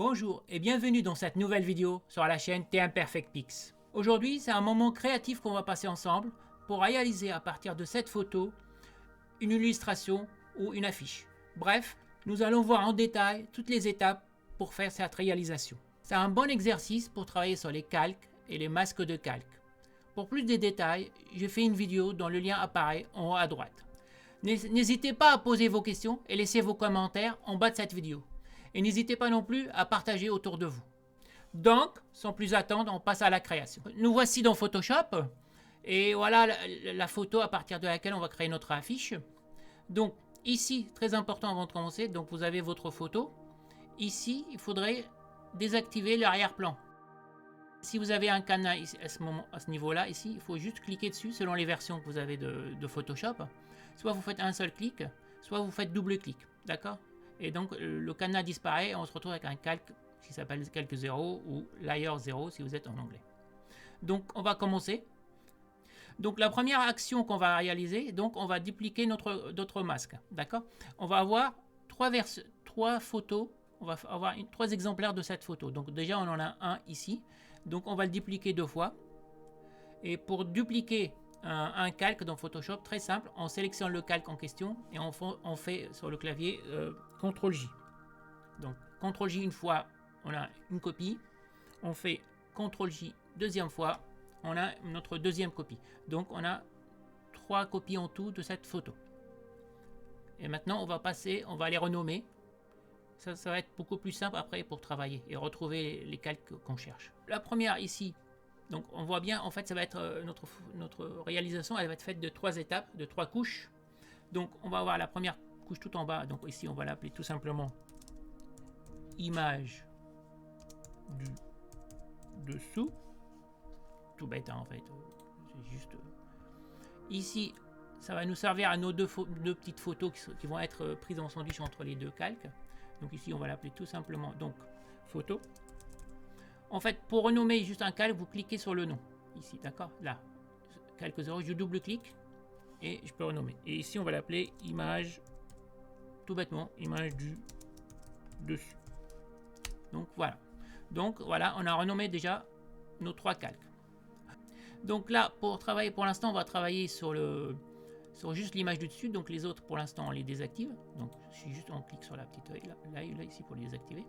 Bonjour et bienvenue dans cette nouvelle vidéo sur la chaîne TImperfectPix. Aujourd'hui, c'est un moment créatif qu'on va passer ensemble pour réaliser à partir de cette photo une illustration ou une affiche. Bref, nous allons voir en détail toutes les étapes pour faire cette réalisation. C'est un bon exercice pour travailler sur les calques et les masques de calque. Pour plus de détails, j'ai fait une vidéo dont le lien apparaît en haut à droite. N'hésitez pas à poser vos questions et laisser vos commentaires en bas de cette vidéo. Et n'hésitez pas non plus à partager autour de vous. Donc, sans plus attendre, on passe à la création. Nous voici dans Photoshop. Et voilà la photo à partir de laquelle on va créer notre affiche. Donc, ici, très important avant de commencer, donc vous avez votre photo. Ici, il faudrait désactiver l'arrière-plan. Si vous avez un cadenas à ce niveau-là, ici, il faut juste cliquer dessus selon les versions que vous avez de Photoshop. Soit vous faites un seul clic, soit vous faites double clic. D'accord ? Et donc le cadenas disparaît et on se retrouve avec un calque qui s'appelle calque 0 ou layer 0 si vous êtes en anglais. Donc on va commencer. Donc la première action qu'on va réaliser, donc on va dupliquer notre masque. D'accord ? On va avoir trois photos, on va avoir trois exemplaires de cette photo. Donc déjà on en a un ici. Donc on va le dupliquer deux fois. Et pour dupliquer un calque dans Photoshop, très simple, on sélectionne le calque en question et on fait sur le clavier CTRL-J. Donc CTRL-J une fois, on a une copie. On fait CTRL-J deuxième fois, on a notre deuxième copie. Donc on a trois copies en tout de cette photo. Et maintenant on va les renommer. Ça va être beaucoup plus simple après pour travailler et retrouver les calques qu'on cherche. La première ici, donc on voit bien, en fait, ça va être notre réalisation, elle va être faite de trois étapes, de trois couches. Donc on va avoir la première couche tout en bas, donc ici on va l'appeler tout simplement image du dessous. Tout bête hein, en fait, c'est juste... Ici, ça va nous servir à nos deux petites photos qui vont être prises en sandwich entre les deux calques. Donc ici on va l'appeler tout simplement donc photo. En fait, pour renommer juste un calque, vous cliquez sur le nom. Ici, d'accord ? Là, calque 0, je double-clique et je peux renommer. Et ici, on va l'appeler image, tout bêtement, image du dessus. Donc voilà. Donc voilà, on a renommé déjà nos trois calques. Donc là, pour travailler, pour l'instant, on va travailler sur juste l'image du dessus. Donc les autres, pour l'instant, on les désactive. Donc juste on clique sur la petite œil là ici pour les désactiver.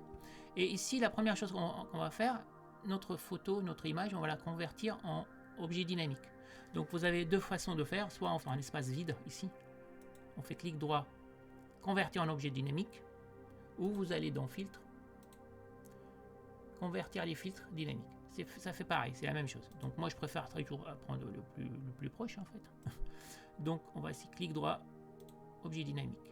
Et ici, la première chose qu'on va faire, notre photo, notre image, on va la convertir en objet dynamique. Donc vous avez deux façons de faire, soit on fait un espace vide ici, on fait clic droit, convertir en objet dynamique, ou vous allez dans filtre, convertir les filtres dynamiques. Ça fait pareil, c'est la même chose. Donc moi je préfère toujours prendre le plus proche en fait. Donc on va ici clic droit, objet dynamique.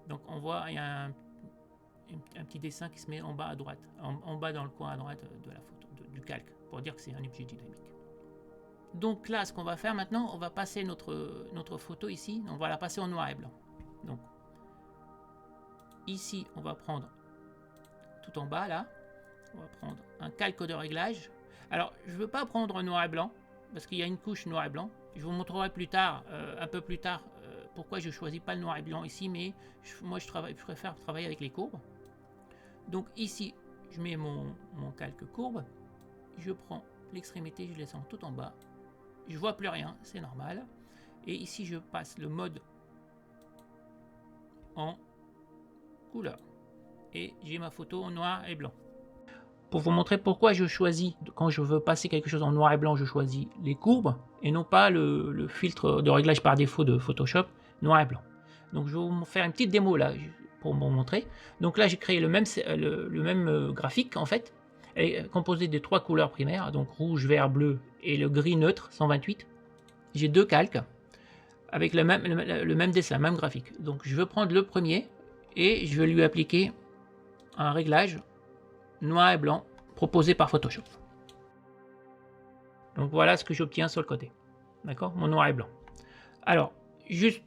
Donc on voit il y a un petit dessin qui se met en bas à droite, en bas dans le coin à droite de la photo, du calque, pour dire que c'est un objet dynamique. Donc là, ce qu'on va faire maintenant, on va passer notre photo ici, on va la passer en noir et blanc. Donc ici, on va prendre tout en bas là, on va prendre un calque de réglage. Alors, je ne veux pas prendre noir et blanc, parce qu'il y a une couche noir et blanc. Je vous montrerai plus tard, un peu plus tard, pourquoi je ne choisis pas le noir et blanc ici, mais moi je préfère travailler avec les courbes. Donc ici, je mets mon calque courbe, je prends l'extrémité, je descends tout en bas, je vois plus rien, c'est normal. Et ici, je passe le mode en couleur. Et j'ai ma photo en noir et blanc. Pour vous montrer pourquoi je choisis, quand je veux passer quelque chose en noir et blanc, je choisis les courbes et non pas le filtre de réglage par défaut de Photoshop, noir et blanc. Donc je vais vous faire une petite démo là pour vous montrer. Donc là j'ai créé le même graphique en fait, elle est composée de trois couleurs primaires, donc rouge, vert, bleu et le gris neutre 128. J'ai deux calques avec le même dessin, le même graphique. Donc je veux prendre le premier et je vais lui appliquer un réglage noir et blanc proposé par Photoshop. Donc voilà ce que j'obtiens sur le côté. D'accord ? Mon noir et blanc. Alors, juste,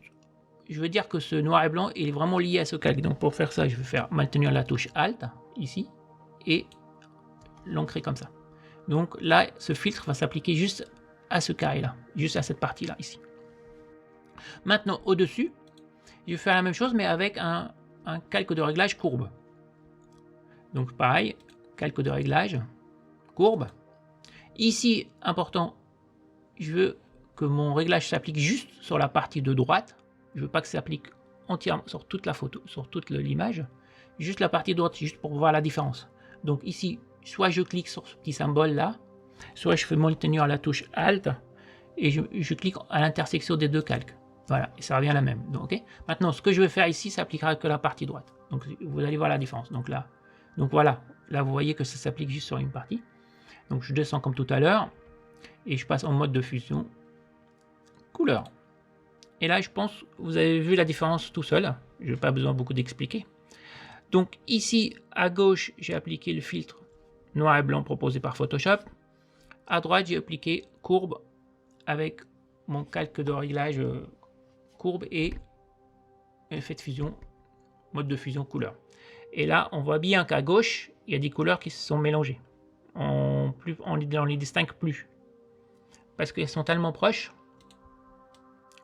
je veux dire que ce noir et blanc est vraiment lié à ce calque. Donc pour faire ça, je vais maintenir la touche Alt, ici, et l'ancrer comme ça. Donc là, ce filtre va s'appliquer juste à ce carré-là, juste à cette partie-là, ici. Maintenant, au-dessus, je vais faire la même chose, mais avec un calque de réglage courbe. Donc pareil, calque de réglage, courbe. Ici, important, je veux que mon réglage s'applique juste sur la partie de droite. Je veux pas que ça s'applique entièrement sur toute la photo, sur toute l'image. Juste la partie droite, juste pour voir la différence. Donc ici, soit je clique sur ce petit symbole là, soit je fais maintenir la touche Alt et je clique à l'intersection des deux calques. Voilà, et ça revient à la même. Donc, okay. Maintenant, ce que je vais faire ici, ça appliquera que la partie droite. Donc vous allez voir la différence. Donc là, voilà, là vous voyez que ça s'applique juste sur une partie. Donc je descends comme tout à l'heure et je passe en mode de fusion couleur. Et là, je pense que vous avez vu la différence tout seul. Je n'ai pas besoin beaucoup d'expliquer. Donc ici, à gauche, j'ai appliqué le filtre noir et blanc proposé par Photoshop. À droite, j'ai appliqué courbe avec mon calque de réglage courbe et effet de fusion, mode de fusion couleur. Et là, on voit bien qu'à gauche, il y a des couleurs qui se sont mélangées. On les distingue plus. Parce qu'elles sont tellement proches.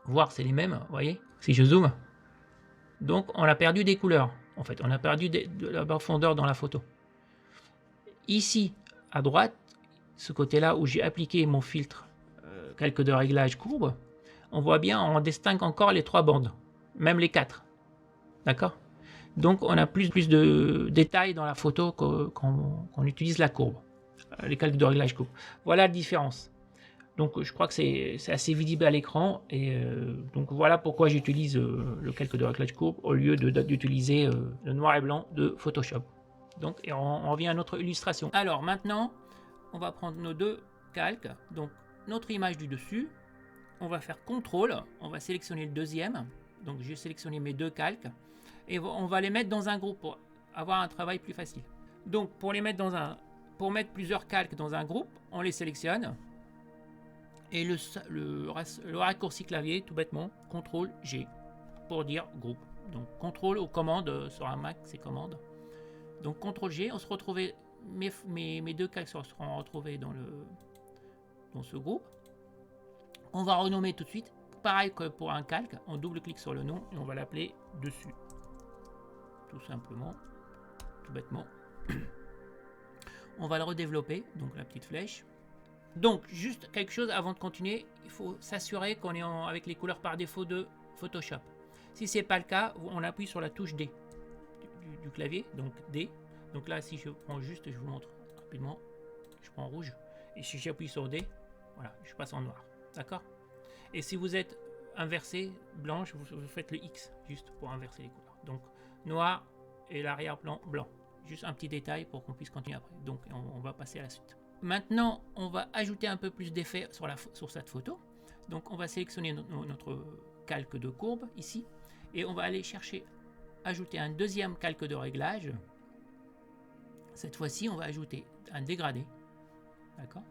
Voir, c'est les mêmes, vous voyez, si je zoome. Donc, on a perdu des couleurs. En fait, on a perdu de la profondeur dans la photo. Ici, à droite, ce côté-là où j'ai appliqué mon filtre calque de réglage courbe, on voit bien, on distingue encore les trois bandes, même les quatre. D'accord? Donc, on a plus de détails dans la photo quand on utilise la courbe, les calques de réglage courbe. Voilà la différence. Donc, je crois que c'est assez visible à l'écran. Et donc, voilà pourquoi j'utilise le calque de réglage courbe au lieu d'utiliser le noir et blanc de Photoshop. Donc, et on revient à notre illustration. Alors, maintenant, on va prendre nos deux calques. Donc, notre image du dessus. On va faire CTRL. On va sélectionner le deuxième. Donc, j'ai sélectionné mes deux calques. Et on va les mettre dans un groupe pour avoir un travail plus facile. Donc, pour mettre plusieurs calques dans un groupe, on les sélectionne. Et le raccourci clavier, tout bêtement, CTRL G pour dire groupe. Donc CTRL aux commandes sur un Mac, c'est commande. Donc CTRL G, on se retrouvait, mes deux calques seront retrouvés dans ce groupe. On va renommer tout de suite, pareil que pour un calque, on double-clique sur le nom et on va l'appeler dessus. Tout simplement, tout bêtement. On va le redévelopper, donc la petite flèche. Donc, juste quelque chose avant de continuer, il faut s'assurer qu'on est avec les couleurs par défaut de Photoshop. Si ce n'est pas le cas, on appuie sur la touche D du clavier, donc D. Donc là, si je prends juste, je vous montre rapidement, je prends rouge, et si j'appuie sur D, voilà, je passe en noir, d'accord? Et si vous êtes inversé, blanche, vous faites le X, juste pour inverser les couleurs. Donc, noir et l'arrière-plan blanc. Juste un petit détail pour qu'on puisse continuer après. Donc, on va passer à la suite. Maintenant, on va ajouter un peu plus d'effet sur cette photo. Donc, on va sélectionner notre calque de courbe ici. Et on va aller chercher, ajouter un deuxième calque de réglage. Cette fois-ci, on va ajouter un dégradé. D'accord?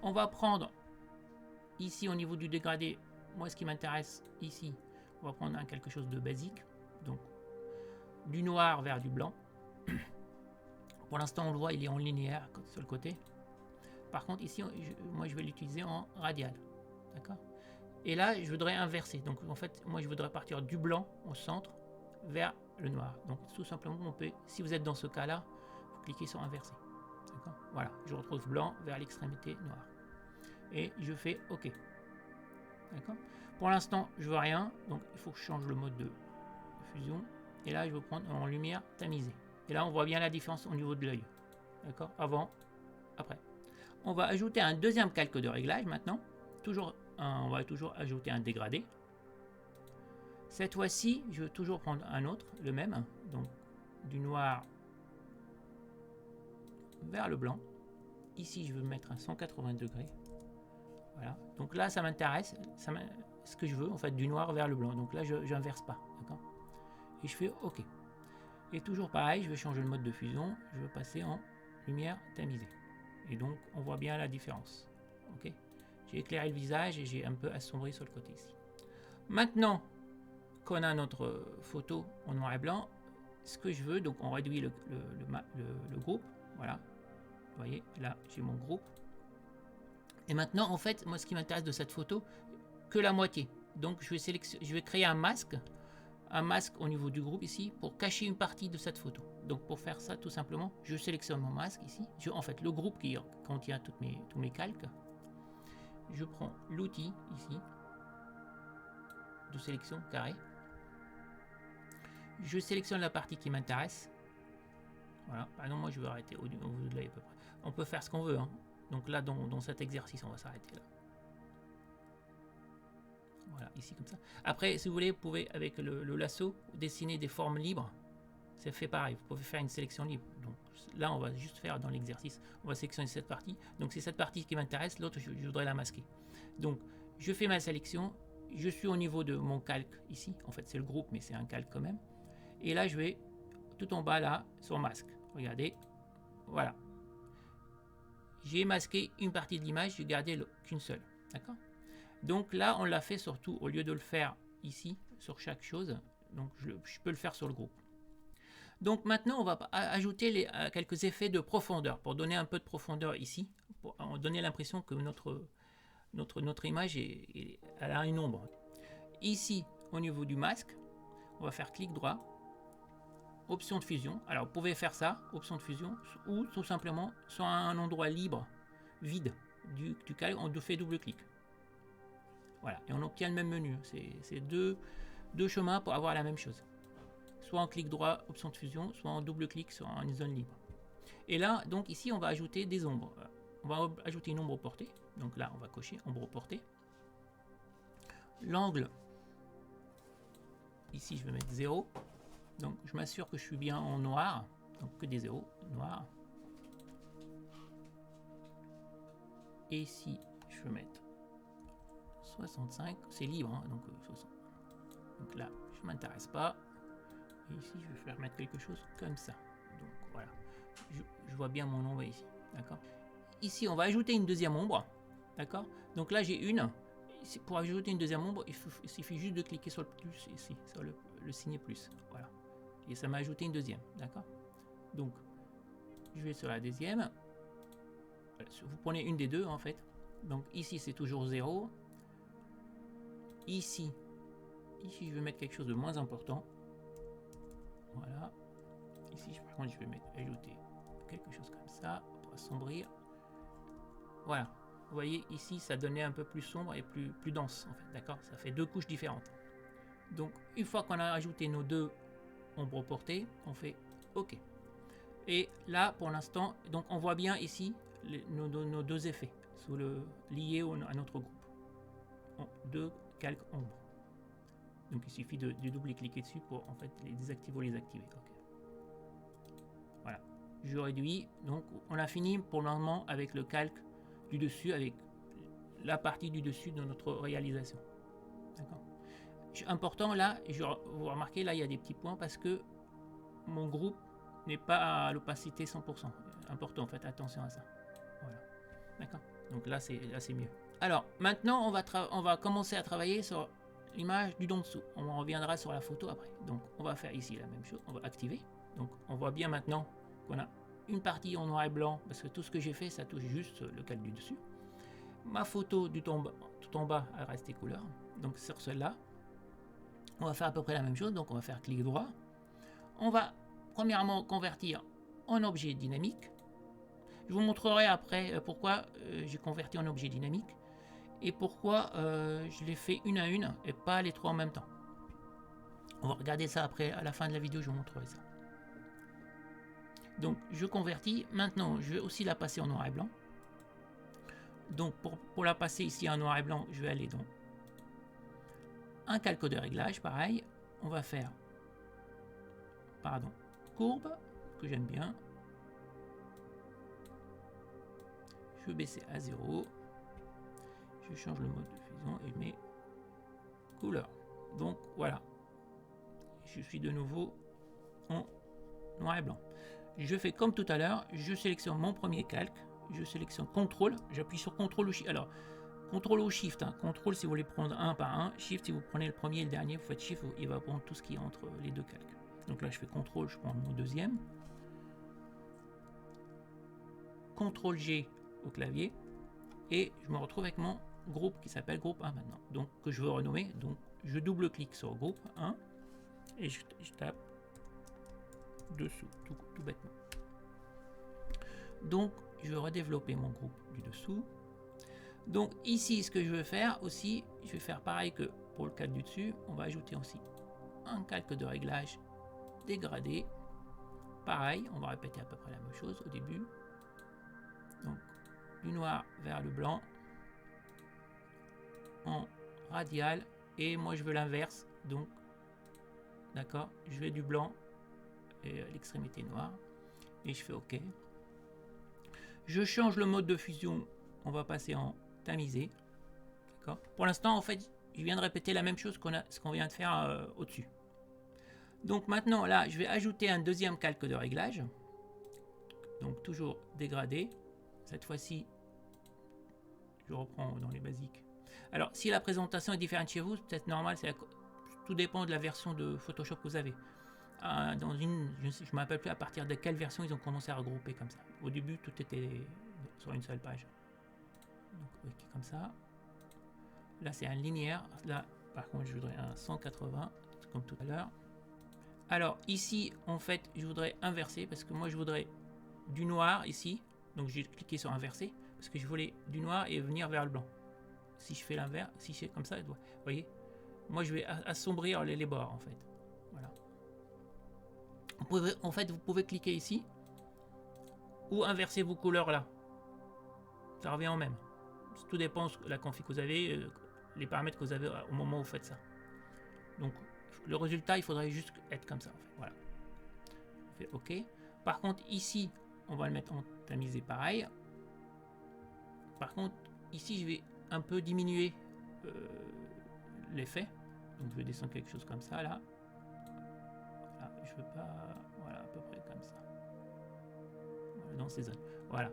On va prendre, ici au niveau du dégradé, moi ce qui m'intéresse ici, on va prendre quelque chose de basique. Donc, du noir vers du blanc. Pour l'instant, on le voit, il est en linéaire sur le côté. Par contre, ici, moi, je vais l'utiliser en radial. D'accord? Et là, je voudrais inverser. Donc, en fait, moi, je voudrais partir du blanc au centre vers le noir. Donc, tout simplement, on peut, si vous êtes dans ce cas-là, vous cliquez sur inverser. D'accord? Voilà, je retrouve blanc vers l'extrémité noire. Et je fais OK. D'accord? Pour l'instant, je vois rien. Donc, il faut que je change le mode de fusion. Et là, je vais prendre en lumière tamisée. Et là, on voit bien la différence au niveau de l'œil. D'accord? Avant, après. On va ajouter un deuxième calque de réglage maintenant. On va toujours ajouter un dégradé. Cette fois-ci, je vais toujours prendre un autre, le même. Donc, du noir vers le blanc. Ici, je veux mettre un 180 degrés. Voilà. Donc là, ça m'intéresse. Ce que je veux, en fait, du noir vers le blanc. Donc là, je n'inverse pas. D'accord? Et je fais OK. Et toujours pareil, je vais changer le mode de fusion, je vais passer en lumière tamisée. Et donc, on voit bien la différence. Okay, j'ai éclairé le visage et j'ai un peu assombri sur le côté ici. Maintenant qu'on a notre photo en noir et blanc, ce que je veux, donc on réduit le groupe. Voilà, vous voyez, là j'ai mon groupe. Et maintenant, en fait, moi ce qui m'intéresse de cette photo, que la moitié. Donc je vais créer un masque un masque au niveau du groupe ici pour cacher une partie de cette photo. Donc pour faire ça, tout simplement, je sélectionne mon masque ici. En fait, le groupe qui contient tous mes calques. Je prends l'outil ici de sélection carré. Je sélectionne la partie qui m'intéresse. Voilà, par exemple, moi je vais arrêter au niveau de là à peu près. On peut faire ce qu'on veut, hein. Donc là, dans cet exercice, on va s'arrêter là. Voilà, ici comme ça. Après, si vous voulez, vous pouvez, avec le lasso, dessiner des formes libres. C'est fait pareil, vous pouvez faire une sélection libre. Donc là, on va juste faire dans l'exercice, on va sélectionner cette partie. Donc c'est cette partie qui m'intéresse, l'autre, je voudrais la masquer. Donc, je fais ma sélection. Je suis au niveau de mon calque ici. En fait, c'est le groupe, mais c'est un calque quand même. Et là, je vais tout en bas, là, sur masque. Regardez, voilà. J'ai masqué une partie de l'image, j'ai gardé qu'une seule. D'accord? Donc là, on l'a fait surtout, au lieu de le faire ici, sur chaque chose, donc je peux le faire sur le groupe. Donc maintenant, on va ajouter quelques effets de profondeur, pour donner un peu de profondeur ici, pour donner l'impression que notre image elle a une ombre. Ici, au niveau du masque, on va faire clic droit, option de fusion. Alors vous pouvez faire ça, option de fusion, ou tout simplement sur un endroit libre, vide du calque, on fait double clic. Voilà, et on obtient le même menu. C'est deux chemins pour avoir la même chose. Soit en clic droit, option de fusion, soit en double clic sur une zone libre. Et là, donc ici, on va ajouter des ombres. On va ajouter une ombre portée. Donc là, on va cocher ombre portée. L'angle, ici, je vais mettre 0. Donc je m'assure que je suis bien en noir. Donc que des zéros, noir. Et ici, je vais mettre 65. C'est libre, hein, donc 60. Donc là, je ne m'intéresse pas. Et ici, je vais faire mettre quelque chose comme ça. Donc voilà, je vois bien mon ombre ici. D'accord. Ici, on va ajouter une deuxième ombre. D'accord. Donc là, j'ai une. Pour ajouter une deuxième ombre, il suffit juste de cliquer sur le plus ici, sur le signe plus. Voilà. Et ça m'a ajouté une deuxième. D'accord. Donc, je vais sur la deuxième. Vous prenez une des deux en fait. Donc ici, c'est toujours 0. Ici, je vais mettre quelque chose de moins important. Voilà. Ici, par contre, je vais ajouter quelque chose comme ça pour assombrir. Voilà. Vous voyez, ici, ça donnait un peu plus sombre et plus dense, en fait. D'accord? Ça fait deux couches différentes. Donc, une fois qu'on a ajouté nos deux ombres portées, on fait OK. Et là, pour l'instant, donc on voit bien ici nos deux effets liés à notre groupe. Deux calques ombres. Donc il suffit de double-cliquer dessus pour en fait les désactiver ou les activer. Okay. Voilà. Je réduis. Donc on a fini pour le moment avec le calque du dessus, avec la partie du dessus de notre réalisation. D'accord. Important là, vous remarquez là il y a des petits points parce que mon groupe n'est pas à l'opacité 100%. Important, faites attention à ça. Voilà. D'accord. Donc là c'est mieux. Alors maintenant on va commencer à travailler sur l'image du dessous. On reviendra sur la photo après. Donc on va faire ici la même chose. On va activer. Donc on voit bien maintenant qu'on a une partie en noir et blanc parce que tout ce que j'ai fait ça touche juste le calque du dessus. Ma photo tout en bas elle reste couleur. Donc sur celle-là on va faire à peu près la même chose. Donc on va faire clic droit. On va premièrement convertir en objet dynamique. Je vous montrerai après pourquoi j'ai converti en objet dynamique et pourquoi je les fais une à une et pas les trois en même temps. On va regarder ça après, à la fin de la vidéo, je vous montrerai ça. Donc je convertis. Maintenant, je vais aussi la passer en noir et blanc. Donc pour la passer ici en noir et blanc, je vais aller dans un calque de réglage, pareil. On va faire, courbe, que j'aime bien. Je vais baisser à 0. Je change le mode de fusion et je mets couleur. Donc voilà. Je suis de nouveau en noir et blanc. Je fais comme tout à l'heure. Je sélectionne mon premier calque. Je sélectionne CTRL. J'appuie sur CTRL ou Shift. Alors, CTRL ou Shift. Hein. CTRL si vous voulez prendre un par un. Shift si vous prenez le premier et le dernier. Vous faites Shift. Il va prendre tout ce qui est entre les deux calques. Donc là, je fais CTRL. Je prends mon deuxième. CTRL G au clavier. Et je me retrouve avec mon groupe qui s'appelle groupe 1 maintenant. Donc, que je veux renommer. Donc, je double-clique sur groupe 1. et je tape dessous, tout bêtement. Donc je vais redévelopper mon groupe du dessous. Donc ici, ce que je veux faire aussi, je vais faire pareil que pour le calque du dessus. On va ajouter aussi un calque de réglage dégradé. Pareil, on va répéter à peu près la même chose au début. Donc du noir vers le blanc en radial, et moi je veux l'inverse, donc d'accord, je vais du blanc et l'extrémité noire et je fais OK. Je change le mode de fusion, on va passer en tamisé. D'accord. Pour l'instant, en fait, je viens de répéter la même chose ce qu'on vient de faire au-dessus. Donc maintenant, là, je vais ajouter un deuxième calque de réglage. Donc toujours dégradé. Cette fois-ci, je reprends dans les basiques. Alors, si la présentation est différente chez vous, c'est peut-être normal. Tout dépend de la version de Photoshop que vous avez. Dans une, je ne me rappelle plus à partir de quelle version ils ont commencé à regrouper comme ça. Au début, tout était sur une seule page. Donc, okay, comme ça. Là, c'est un linéaire. Là, par contre, je voudrais un 180, comme tout à l'heure. Alors, ici, en fait, je voudrais inverser, parce que moi, je voudrais du noir ici. Donc, j'ai cliqué sur inverser, parce que je voulais du noir et venir vers le blanc. Si je fais l'inverse, si je fais comme ça, vous voyez, moi, je vais assombrir les bords, en fait. Voilà. En fait, vous pouvez cliquer ici, ou inverser vos couleurs là. Ça revient au même. Tout dépend de la config que vous avez, les paramètres que vous avez au moment où vous faites ça. Donc, le résultat, il faudrait juste être comme ça. En fait. Voilà. On fait OK. Par contre, ici, on va le mettre en tamisé pareil. Par contre, ici, je vais un peu diminuer l'effet. Donc, je vais descendre quelque chose comme ça, là. Voilà, je veux pas... Voilà, à peu près comme ça. Voilà, dans ces zones. Voilà.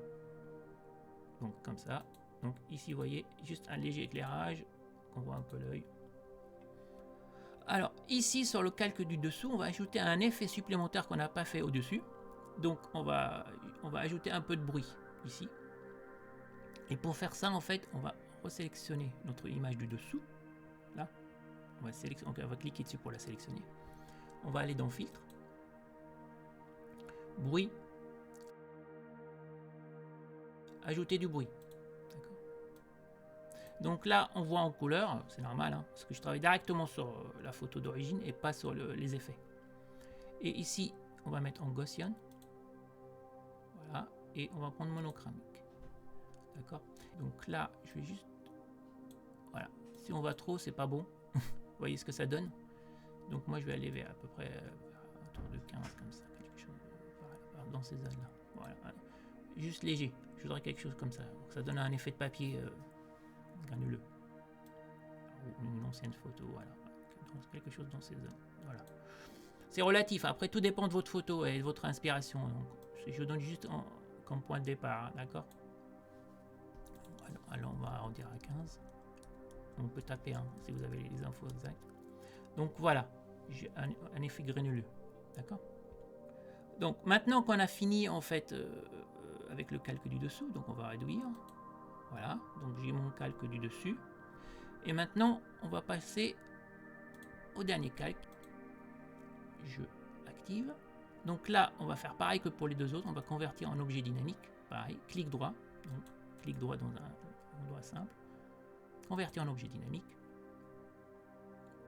Donc, comme ça. Donc, ici, vous voyez, juste un léger éclairage. On voit un peu l'œil. Alors, ici, sur le calque du dessous, on va ajouter un effet supplémentaire qu'on n'a pas fait au-dessus. Donc, on va ajouter un peu de bruit, ici. Et pour faire ça, en fait, on va resélectionner notre image du dessous. Là. On va cliquer dessus pour la sélectionner. On va aller dans Filtre. Bruit. Ajouter du bruit. Donc là, on voit en couleur, c'est normal, hein, parce que je travaille directement sur la photo d'origine et pas sur les effets. Et ici, on va mettre en Gaussian. Voilà, et on va prendre monochromique. D'accord. Donc là, je vais juste... Voilà, si on va trop, c'est pas bon. Vous voyez ce que ça donne. Donc moi, je vais aller vers à peu près autour de 15, comme ça, quelque chose dans ces zones-là. Voilà, juste léger. Je voudrais quelque chose comme ça. Donc ça donne un effet de papier... granuleux, ou une ancienne photo, voilà, quelque chose dans ces zones. Voilà. C'est relatif, après tout dépend de votre photo et de votre inspiration, donc je donne juste comme point de départ, d'accord. Alors on va arrondir à 15, on peut taper si vous avez les infos exactes. Donc voilà, j'ai un effet granuleux, d'accord. Donc maintenant qu'on a fini en fait avec le calque du dessous, donc on va réduire. Voilà, donc j'ai mon calque du dessus. Et maintenant, on va passer au dernier calque. Je active. Donc là, on va faire pareil que pour les deux autres. On va convertir en objet dynamique. Pareil, clic droit. Donc, clic droit dans un endroit simple. Convertir en objet dynamique.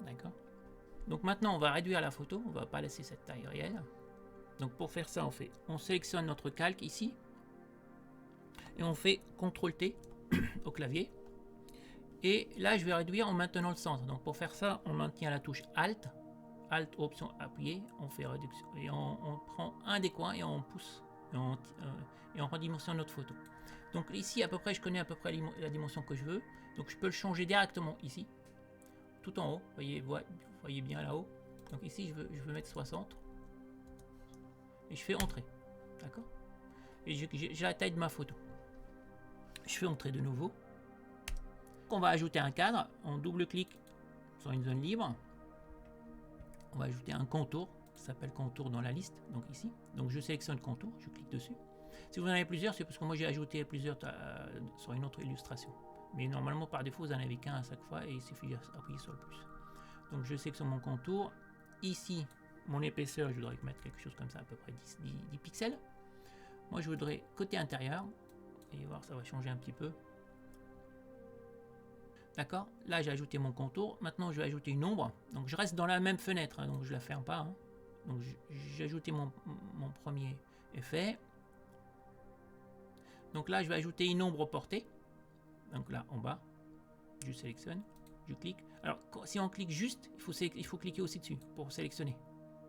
D'accord. Donc maintenant, on va réduire la photo. On ne va pas laisser cette taille réelle. Donc pour faire ça, on sélectionne notre calque ici. Et on fait CTRL-T au clavier. Et là, je vais réduire en maintenant le centre. Donc pour faire ça, on maintient la touche Alt. Alt, option appuyée. On fait réduction. Et on prend un des coins et on pousse. Et on redimensionne notre photo. Donc ici, à peu près, je connais à peu près la dimension que je veux. Donc je peux le changer directement ici. Tout en haut. Vous voyez bien là-haut. Donc ici, je veux mettre 60. Et je fais Entrée. D'accord. Et j'ai la taille de ma photo. Je fais Entrée de nouveau. On va ajouter un cadre, on double-clique sur une zone libre. On va ajouter un contour, ça s'appelle contour dans la liste, donc ici. Donc je sélectionne contour, je clique dessus. Si vous en avez plusieurs, c'est parce que moi j'ai ajouté plusieurs sur une autre illustration. Mais normalement par défaut vous en avez qu'un à chaque fois et il suffit d'appuyer sur le plus. Donc je sélectionne mon contour ici, mon épaisseur, je voudrais mettre quelque chose comme ça, à peu près 10 pixels. Moi, je voudrais côté intérieur. Et voir, ça va changer un petit peu. D'accord. Là, j'ai ajouté mon contour. Maintenant, je vais ajouter une ombre. Donc, je reste dans la même fenêtre, hein, donc je la ferme pas. Hein. Donc, j'ai ajouté mon premier effet. Donc là, je vais ajouter une ombre portée. Donc là, en bas, je sélectionne, je clique. Alors, si on clique juste, il faut cliquer aussi dessus pour sélectionner.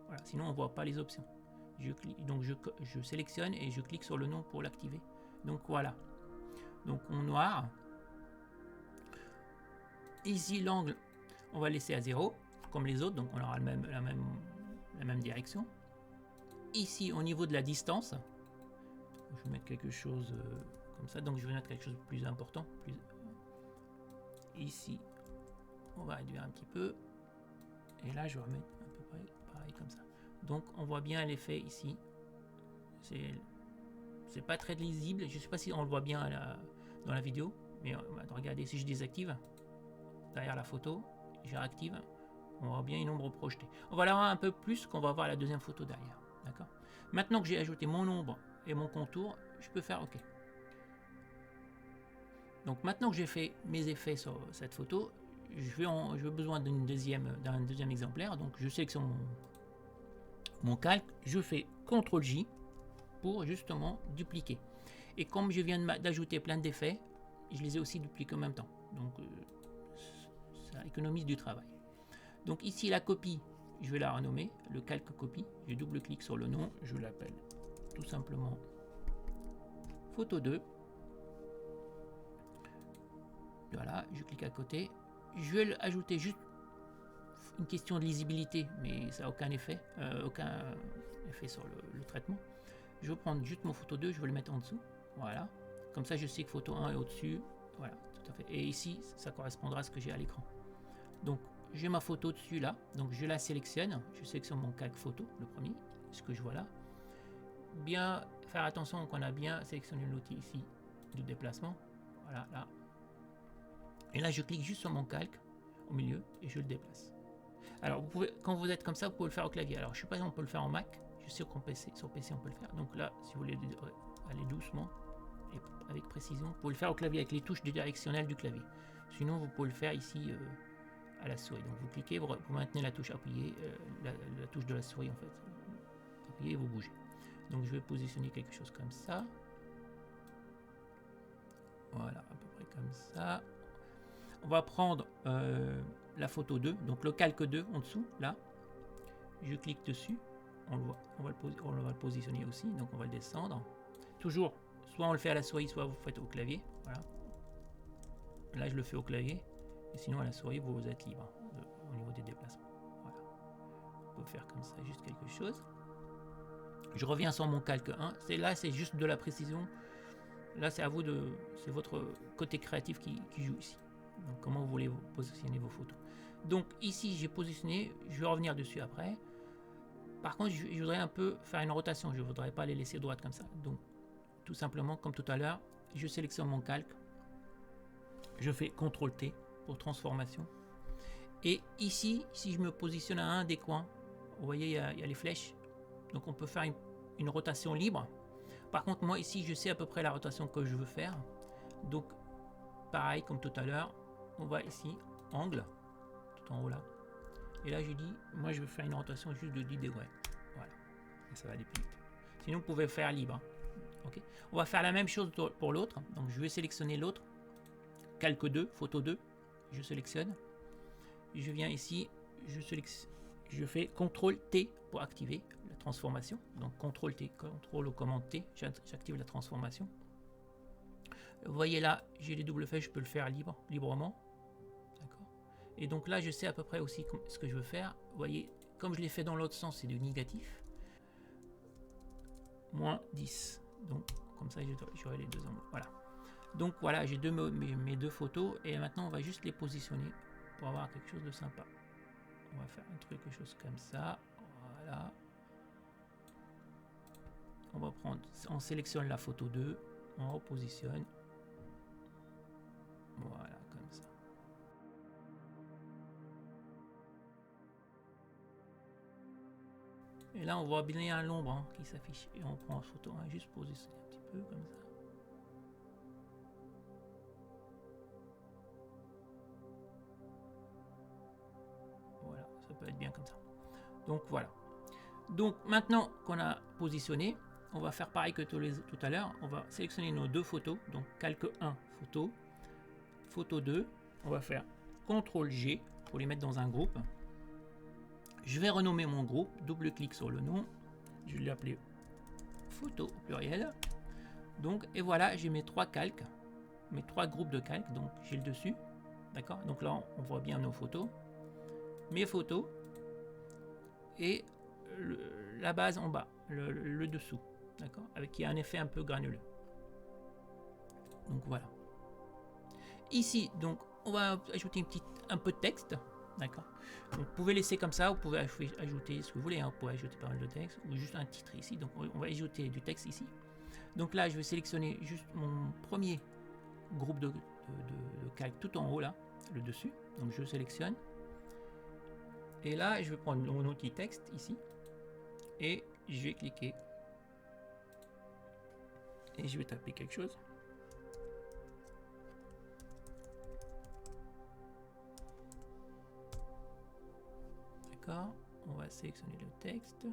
Voilà, sinon on ne voit pas les options. Je clique, donc je sélectionne et je clique sur le nom pour l'activer. Donc voilà. Donc en noir. Ici, l'angle, on va laisser à 0, comme les autres, donc on aura la même direction. Ici, au niveau de la distance, je vais mettre quelque chose comme ça, donc je vais mettre quelque chose de plus important. Ici, on va réduire un petit peu. Et là, je vais remettre à peu près pareil comme ça. Donc, on voit bien l'effet ici. C'est pas très lisible. Je ne sais pas si on le voit bien dans la vidéo. Mais regardez, si je désactive, derrière la photo, je réactive, on voit bien une ombre projetée. On va la voir un peu plus qu'on va voir la deuxième photo derrière. D'accord. Maintenant que j'ai ajouté mon ombre et mon contour, je peux faire OK. Donc maintenant que j'ai fait mes effets sur cette photo, j'ai besoin d'un deuxième exemplaire. Donc je sélectionne mon calque, je fais CTRL-J pour justement dupliquer. Et comme je viens d'ajouter plein d'effets, je les ai aussi dupliqués en même temps. Donc ça économise du travail. Donc ici la copie, je vais la renommer, le calque copie. Je double-clique sur le nom, je l'appelle tout simplement photo 2. Voilà, je clique à côté. Je vais ajouter juste une question de lisibilité, mais ça n'a aucun effet sur le traitement. Je vais prendre juste mon photo 2, je vais le mettre en dessous. Voilà. Comme ça, je sais que photo 1 est au-dessus. Voilà, tout à fait. Et ici, ça correspondra à ce que j'ai à l'écran. Donc, j'ai ma photo dessus là. Donc, je la sélectionne. Je sélectionne mon calque photo, le premier, ce que je vois là. Bien faire attention qu'on a bien sélectionné l'outil ici du déplacement. Voilà, là. Et là, je clique juste sur mon calque au milieu et je le déplace. Alors, quand vous êtes comme ça, vous pouvez le faire au clavier. Alors, je ne sais pas si on peut le faire en Mac. Je sais qu'en PC, sur PC, on peut le faire. Donc là, si vous voulez aller doucement et avec précision, vous pouvez le faire au clavier avec les touches directionnelles du clavier. Sinon, vous pouvez le faire ici à la souris. Donc, vous cliquez, vous maintenez la touche appuyée, la touche de la souris en fait. Appuyez et vous bougez. Donc, je vais positionner quelque chose comme ça. Voilà, à peu près comme ça. On va prendre la photo 2, donc le calque 2 en dessous, là. Je clique dessus. On va le positionner aussi, donc on va le descendre. Toujours, soit on le fait à la souris, soit vous le faites au clavier. Voilà. Là, je le fais au clavier. Et sinon, à la souris, vous êtes libre au niveau des déplacements. Voilà. On peut faire comme ça, juste quelque chose. Je reviens sur mon calque 1. Là, c'est juste de la précision. Là, c'est à vous c'est votre côté créatif qui joue ici. Donc, comment vous voulez positionner vos photos. Donc, ici, j'ai positionné. Je vais revenir dessus après. Par contre, je voudrais un peu faire une rotation. Je ne voudrais pas les laisser droites comme ça. Donc, tout simplement, comme tout à l'heure, je sélectionne mon calque. Je fais CTRL-T pour transformation. Et ici, si je me positionne à un des coins, vous voyez, il y a les flèches. Donc, on peut faire une rotation libre. Par contre, moi, ici, je sais à peu près la rotation que je veux faire. Donc, pareil, comme tout à l'heure, on va ici, angle, tout en haut là. Et là, je dis, moi, je vais faire une rotation juste de 10 degrés. Voilà. Et ça va aller plus vite. Sinon, vous pouvez faire libre. Okay. On va faire la même chose pour l'autre. Donc, je vais sélectionner l'autre. Calque 2, photo 2. Je sélectionne. Je viens ici. Je fais CTRL-T pour activer la transformation. Donc, CTRL-T, CTRL ou commande T. J'active la transformation. Vous voyez là, j'ai les doubles faits. Je peux le faire librement. D'accord. Et donc là, je sais à peu près aussi ce que je veux faire. Vous voyez, comme je l'ai fait dans l'autre sens, c'est du négatif. Moins 10. Donc, comme ça, j'aurai les deux angles. Voilà. Donc, voilà, j'ai mes deux photos. Et maintenant, on va juste les positionner pour avoir quelque chose de sympa. On va faire quelque chose comme ça. Voilà. On sélectionne la photo 2. On repositionne. Voilà, comme ça. Et là, on voit bien l'ombre hein, qui s'affiche. Et on prend en photo, hein, juste positionner un petit peu comme ça. Voilà, ça peut être bien comme ça. Donc voilà. Donc maintenant qu'on a positionné, on va faire pareil que tout à l'heure. On va sélectionner nos deux photos. Donc calque 1, photo. Photo 2. On va faire CTRL G pour les mettre dans un groupe. Je vais renommer mon groupe. Double-clic sur le nom. Je vais l'appeler photo au pluriel. Donc, et voilà, j'ai mes trois calques. Mes trois groupes de calques. Donc j'ai le dessus. D'accord. Donc là, on voit bien nos photos. Mes photos. Et la base en bas, le dessous, d'accord, avec qui a un effet un peu granuleux. Donc voilà. Ici, donc, on va ajouter un peu de texte, d'accord. Vous pouvez laisser comme ça, vous pouvez ajouter ce que vous voulez, hein. Vous pouvez ajouter pas mal de texte ou juste un titre ici. Donc on va ajouter du texte ici. Donc là, je vais sélectionner juste mon premier groupe de calques tout en haut là, le dessus. Donc je sélectionne. Et là, je vais prendre mon outil texte ici. Et je vais cliquer. Et je vais taper quelque chose. D'accord. On va sélectionner le texte.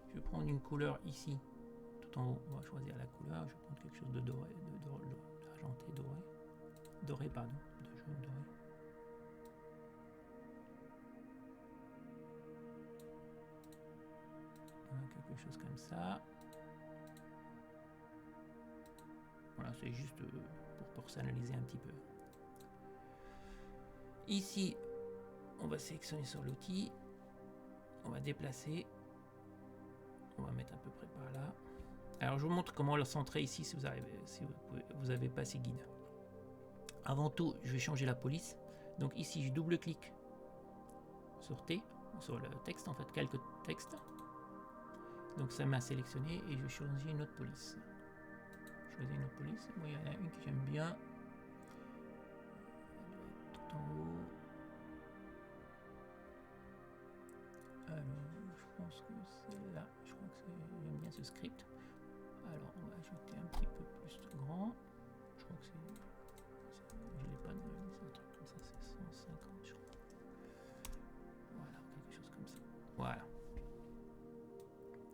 Je vais prendre une couleur ici. Tout en haut, on va choisir la couleur. Je vais prendre quelque chose de doré, d'argenté, doré. Doré, pardon. De jaune doré. Quelque chose comme ça. Voilà, c'est juste pour personnaliser un petit peu. Ici, on va sélectionner sur l'outil. On va déplacer. On va mettre à peu près par là. Alors, je vous montre comment le centrer ici si vous arrivez, si vous avez pas ces guides. Avant tout, je vais changer la police. Donc ici, je double-clique sur T, sur le texte en fait, quelques textes. Donc ça m'a sélectionné et je vais choisir une autre police. Choisir une autre police. Moi, il y en a une que j'aime bien. Tout en haut. Alors, je pense que c'est là. Je crois que j'aime bien ce script. Alors, on va ajouter un petit peu plus grand. Je crois que c'est. Je l'ai pas de c'est un truc comme ça, c'est 150, je crois. Voilà, quelque chose comme ça. Voilà.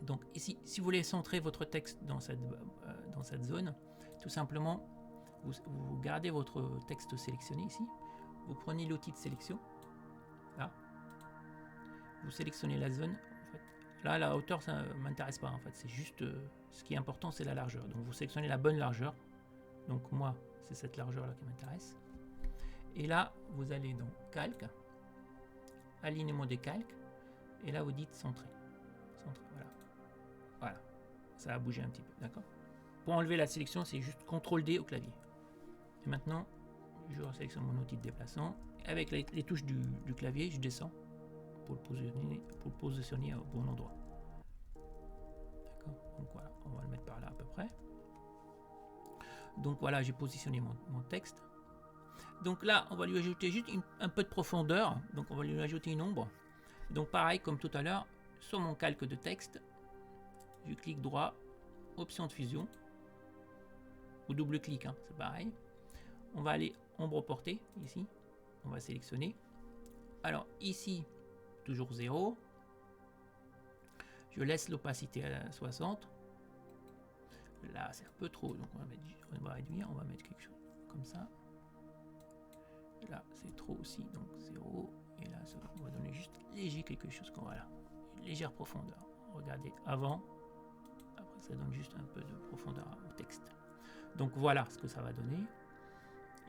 Donc ici, si vous voulez centrer votre texte dans cette zone, tout simplement, vous gardez votre texte sélectionné ici, vous prenez l'outil de sélection, là, vous sélectionnez la zone, en fait. Là, la hauteur, ça ne m'intéresse pas, en fait, c'est juste, ce qui est important, c'est la largeur. Donc vous sélectionnez la bonne largeur, donc moi, c'est cette largeur-là qui m'intéresse. Et là, vous allez dans calque, alignement des calques, et là, vous dites centrer. Centrer, voilà. Voilà, ça a bougé un petit peu, d'accord. Pour enlever la sélection, c'est juste CTRL D au clavier. Et maintenant, je sélectionne mon outil de déplacement. Avec les touches du clavier, je descends pour le positionner au bon endroit. D'accord. Donc voilà, on va le mettre par là à peu près. Donc voilà, j'ai positionné mon texte. Donc là, on va lui ajouter juste un peu de profondeur. Donc on va lui ajouter une ombre. Donc pareil, comme tout à l'heure, sur mon calque de texte, je clique droit, option de fusion, ou double-clic, hein, c'est pareil. On va aller ombre portée, ici, on va sélectionner. Alors ici, toujours 0. Je laisse l'opacité à 60. Là, c'est un peu trop, donc on va réduire, on va mettre quelque chose comme ça. Là, c'est trop aussi, donc 0. Et là, ça, on va donner juste léger quelque chose, comme voilà, une légère profondeur. Regardez, avant. Après, ça donne juste un peu de profondeur au texte. Donc voilà ce que ça va donner.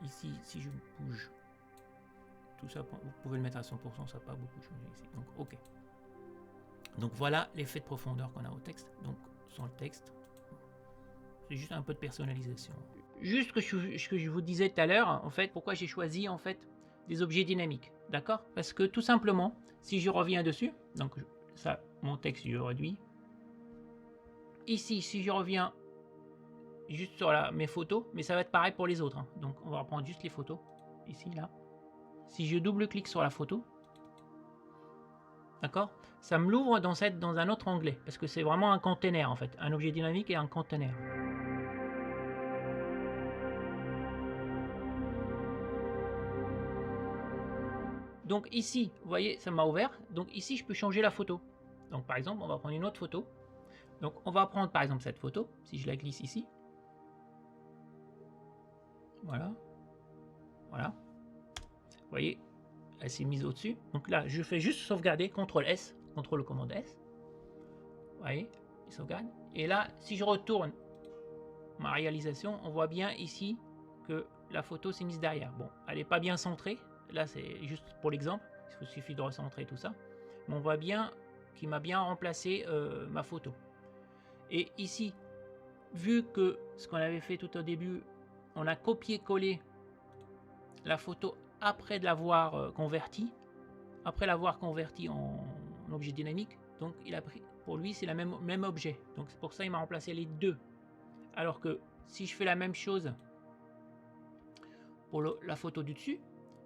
Ici, si je bouge tout ça, vous pouvez le mettre à 100%, ça n'a pas beaucoup changé ici. Donc OK. Donc voilà l'effet de profondeur qu'on a au texte. Donc sans le texte, c'est juste un peu de personnalisation. Juste ce que je vous disais tout à l'heure, en fait, pourquoi j'ai choisi en fait des objets dynamiques, d'accord? Parce que tout simplement, si je reviens dessus, donc ça, mon texte, je le réduis. Ici, si je reviens juste sur mes photos, mais ça va être pareil pour les autres, hein. Donc on va reprendre juste les photos, ici, là. Si je double-clique sur la photo, D'accord? Ça me l'ouvre dans un autre onglet, parce que c'est vraiment un container en fait, un objet dynamique et un container. Donc ici, vous voyez, ça m'a ouvert. Donc ici, je peux changer la photo. Donc par exemple, on va prendre une autre photo. Donc on va prendre par exemple cette photo, si je la glisse ici. Voilà. Voilà. Vous voyez, elle s'est mise au-dessus. Donc là, je fais juste sauvegarder, CTRL S, contrôle commande S. Vous voyez, il sauvegarde. Et là, si je retourne ma réalisation, on voit bien ici que la photo s'est mise derrière. Bon, elle n'est pas bien centrée. Là, c'est juste pour l'exemple. Il suffit de recentrer tout ça. Mais on voit bien qu'il m'a bien remplacé ma photo. Et ici, vu que ce qu'on avait fait tout au début, on a copié-collé la photo après de l'avoir convertie, en objet dynamique, donc il a pris, pour lui c'est le même objet, donc c'est pour ça il m'a remplacé les deux. Alors que si je fais la même chose pour la photo du dessus,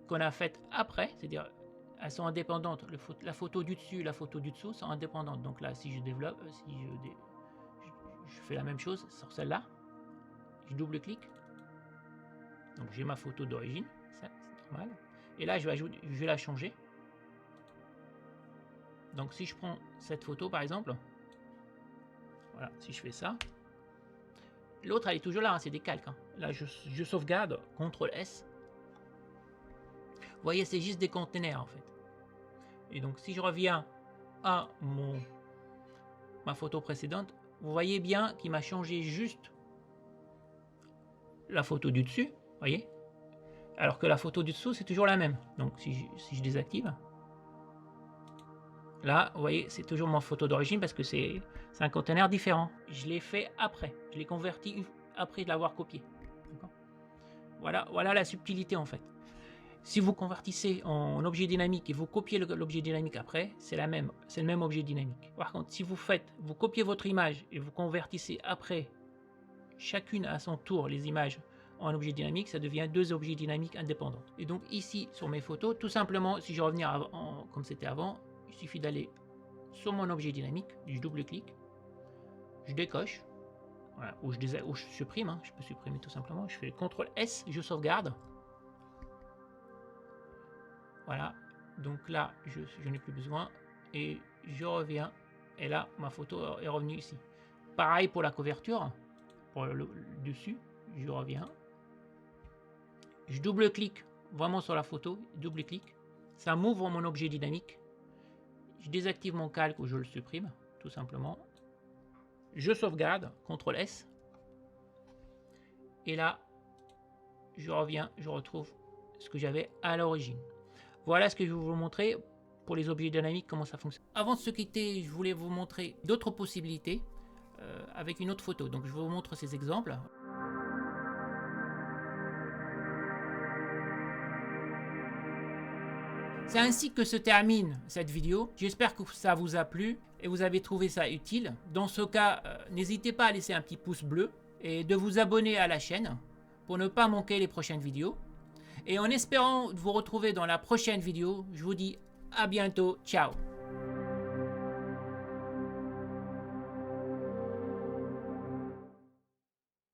qu'on a faite après, c'est-à-dire elles sont indépendantes, la photo du dessus et la photo du dessous sont indépendantes. Donc là, si je développe, je fais la même chose sur celle-là, je double-clique, donc j'ai ma photo d'origine, c'est normal, et là je vais la changer. Donc si je prends cette photo par exemple, voilà, si je fais ça, l'autre elle est toujours là, hein, c'est des calques. Hein. Là je sauvegarde, CTRL S. Vous voyez, c'est juste des containers en fait. Et donc si je reviens à ma photo précédente, vous voyez bien qu'il m'a changé juste la photo du dessus, voyez, alors que la photo du dessous c'est toujours la même. Donc si je désactive, là, vous voyez, c'est toujours ma photo d'origine parce que c'est un conteneur différent. Je l'ai fait après. Je l'ai converti après de l'avoir copié. Voilà la subtilité en fait. Si vous convertissez en objet dynamique et vous copiez l'objet dynamique après, c'est le même objet dynamique. Par contre, si vous copiez votre image et vous convertissez après, chacune à son tour, les images en objet dynamique, ça devient deux objets dynamiques indépendants. Et donc ici, sur mes photos, tout simplement, si je reviens comme c'était avant, il suffit d'aller sur mon objet dynamique, je double-clique, je décoche, voilà, ou je supprime, hein, je peux supprimer tout simplement, je fais CTRL S, je sauvegarde. Voilà, donc là, je n'ai plus besoin, et je reviens, et là, ma photo est revenue ici. Pareil pour la couverture, pour le dessus, je reviens, je double-clique vraiment sur la photo, double-clique, ça m'ouvre mon objet dynamique. Je désactive mon calque ou je le supprime, tout simplement. Je sauvegarde, CTRL S. Et là, je reviens, je retrouve ce que j'avais à l'origine. Voilà ce que je vais vous montrer pour les objets dynamiques, comment ça fonctionne. Avant de se quitter, je voulais vous montrer d'autres possibilités avec une autre photo. Donc je vous montre ces exemples. C'est ainsi que se termine cette vidéo. J'espère que ça vous a plu et vous avez trouvé ça utile. Dans ce cas, n'hésitez pas à laisser un petit pouce bleu et de vous abonner à la chaîne pour ne pas manquer les prochaines vidéos. Et en espérant vous retrouver dans la prochaine vidéo, je vous dis à bientôt. Ciao!